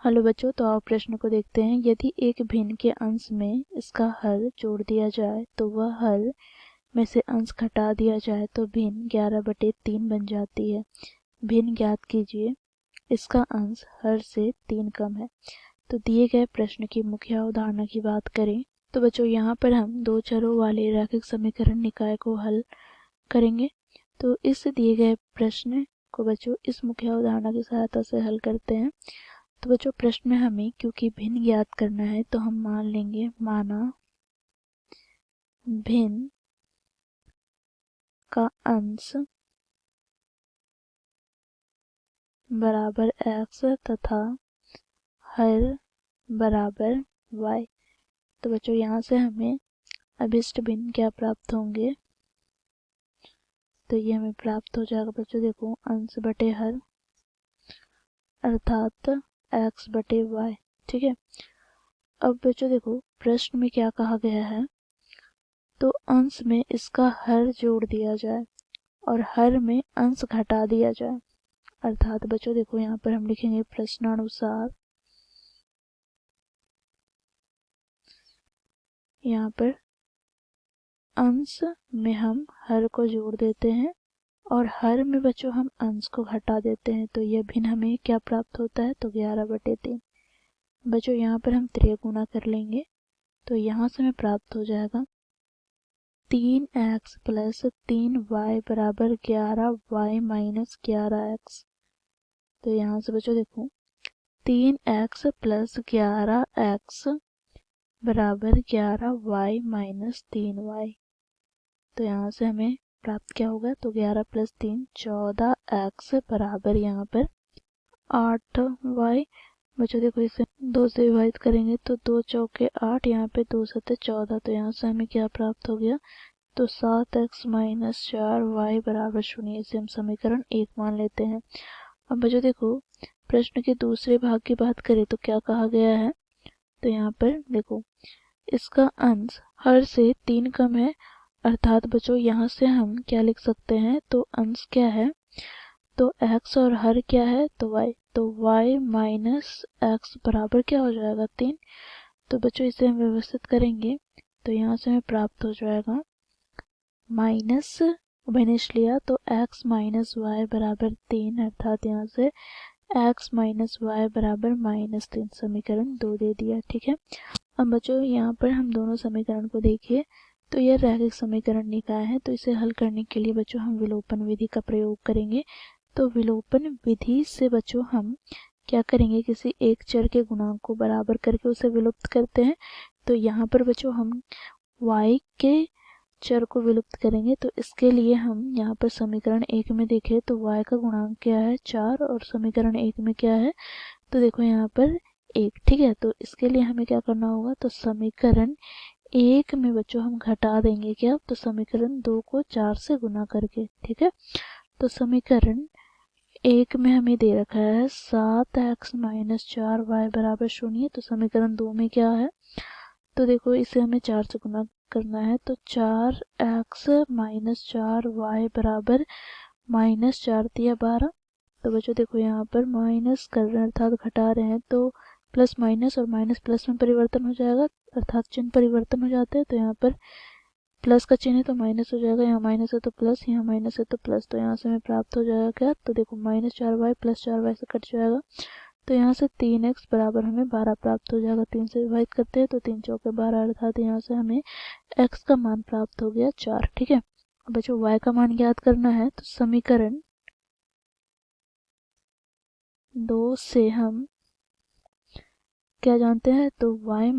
Hello बच्चों, तो आओ प्रश्न को देखते हैं। यदि एक भिन्न के अंश में इसका हल जोड़ दिया जाए तो वह हल में से अंश घटा दिया जाए तो भिन्न 11/3 बन जाती है। भिन्न ज्ञात कीजिए, इसका अंश हर से 3 कम है। तो दिए गए प्रश्न की मुख्य अवधारणा की बात करें तो बच्चों यहाँ पर हम दो चरों वाले रैखिक समीकरण निकाय को हल करेंगे। तो इस दिए गए प्रश्न को बच्चों इस मुख्य अवधारणा की सहायता से हल करते हैं। तो बच्चों प्रश्न में हमें क्योंकि भिन्न ज्ञात करना है तो हम मान लेंगे, माना भिन्न का अंश बराबर x तथा हर बराबर y। तो बच्चों यहाँ से हमें अभिष्ट भिन्न क्या प्राप्त होंगे, तो ये हमें प्राप्त हो जाएगा बच्चों, देखो अंश बटे हर अर्थात x बटे y। ठीक है। अब बच्चों देखो प्रश्न में क्या कहा गया है, तो अंश में इसका हर जोड़ दिया जाए और हर में अंश घटा दिया जाए। अर्थात बच्चों देखो यहाँ पर हम लिखेंगे प्रश्नानुसार, यहाँ पर अंश में हम हर को जोड़ देते हैं और हर में बच्चों हम अंश को घटा देते हैं। तो यह भिन्न हमें क्या प्राप्त होता है, तो 11/3। बच्चों यहाँ पर हम त्रिय गुणा कर लेंगे तो यहाँ से हमें प्राप्त हो जाएगा 3x + 3y बराबर 11y - 11x। तो यहाँ से बच्चों देखो 3x + 11x बराबर 11y - 3y। तो यहाँ से हमें प्राप्त क्या होगा, तो 11 + 3 14x बराबर यहाँ पर 8y। बच्चों देखो इसे 2 से विभाजित करेंगे तो 2 चौके 8, यहाँ पे 2 सते 14। तो यहाँ से हमें क्या प्राप्त हो गया, तो 7x - 4y बराबर 0। इसे हम समीकरण 1 मान लेते हैं। अब बच्चों देखो प्रश्न के दूसरे भाग की बात करें तो क्या कहा गया है, तो यहाँ पर देखो इसका अंश हर से 3 कम है। अर्थात बच्चों यहाँ से हम क्या लिख सकते हैं, तो अंश क्या है, तो x और हर क्या है, तो y। तो y - x बराबर क्या हो जाएगा, 3। तो बच्चों इसे हम व्यवस्थित करेंगे तो यहाँ से हमें प्राप्त हो जाएगा माइनस उभयनिष्ठ लिया तो x - y बराबर 3। अर्थात यहाँ से x - y बराबर -3 समीकरण 2 दे दिया। ठीक है। अब बच्चों यहाँ पर हम दोनों समीकरण को देखिए तो यह रैखिक समीकरण निकाय है। तो इसे हल करने के लिए बच्चों हम विलोपन विधि का प्रयोग करेंगे। तो विलोपन विधि से बच्चों हम क्या करेंगे, किसी एक चर के गुणांक को बराबर करके उसे विलुप्त करते हैं। तो यहाँ पर बच्चों हम y के चर को विलुप्त करेंगे। तो इसके लिए हम यहाँ पर समीकरण 1 में देखें तो y का गुणांक क्या है, 4, और समीकरण 1 में क्या है, तो देखो यहाँ पर 1। ठीक है। तो इसके लिए हमें क्या करना होगा, तो समीकरण 1 में बच्चों हम घटा देंगे क्या, तो समीकरण 2 को 4 से गुना करके। ठीक है। तो समीकरण 1 में हमें दे रखा है 7x - 4y बराबर 0। तो समीकरण 2 में क्या है, तो देखो इसे हमें 4 से गुना करना है। तो 4x - 4y बराबर -4 × 12। तो बच्चों देखो यहाँ पर माइनस कर रहे हैं अर्थात घटा रहे हैं, तो प्लस माइनस और माइनस प्लस में परिवर्तन हो जाएगा, अर्थात चिन्ह परिवर्तन हो जाते हैं। तो यहाँ पर प्लस का चिन्ह है तो माइनस हो जाएगा, यहाँ माइनस है तो प्लस, यहाँ माइनस है तो प्लस। तो यहाँ से हमें प्राप्त हो जाएगा क्या, तो देखो -4y + 4y से कट जाएगा। तो यहाँ से 3x बराबर हमें 12 प्राप्त हो जाएगा। 3 से विभाजित करते हैं तो 3 चौके 12, अर्थात यहाँ से हमें x का मान प्राप्त हो गया 4। ठीक है। बच्चों y का मान ज्ञात करना है तो समीकरण 2 से हम क्या जानते हैं, तो y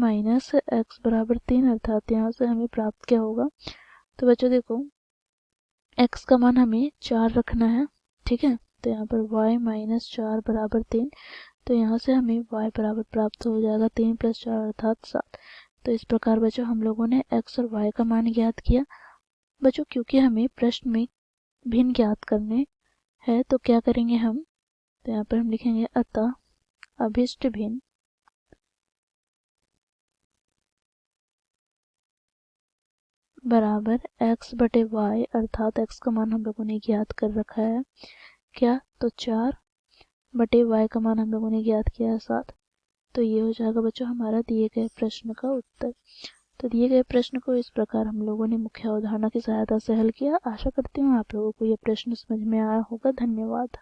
- x बराबर 3। अर्थात यहाँ से हमें प्राप्त क्या होगा, तो बच्चों देखो x का मान हमें 4 रखना है। ठीक है। तो यहाँ पर y - 4 बराबर 3। तो यहाँ से हमें y बराबर प्राप्त हो जाएगा 3 + 4 अर्थात 7। तो इस प्रकार बच्चों हम लोगों ने x और y का मान ज्ञात किया। बच्चों क्योंकि हमें प्रश्न में भिन्न ज्ञात करने हैं तो क्या करेंगे हम, तो यहाँ पर हम लिखेंगे अतः अभिष्ट भिन्न बराबर x बटे y। अर्थात x का मान हम लोगों ने ज्ञात कर रखा है क्या, तो 4 बटे y का मान हम लोगों ने ज्ञात किया है 7। तो ये हो जाएगा बच्चों हमारा दिए गए प्रश्न का उत्तर। तो दिए गए प्रश्न को इस प्रकार हम लोगों ने मुख्य अवधारणा की सहायता से हल किया। आशा करती हूँ आप लोगों को ये प्रश्न समझ में आया होगा। धन्यवाद।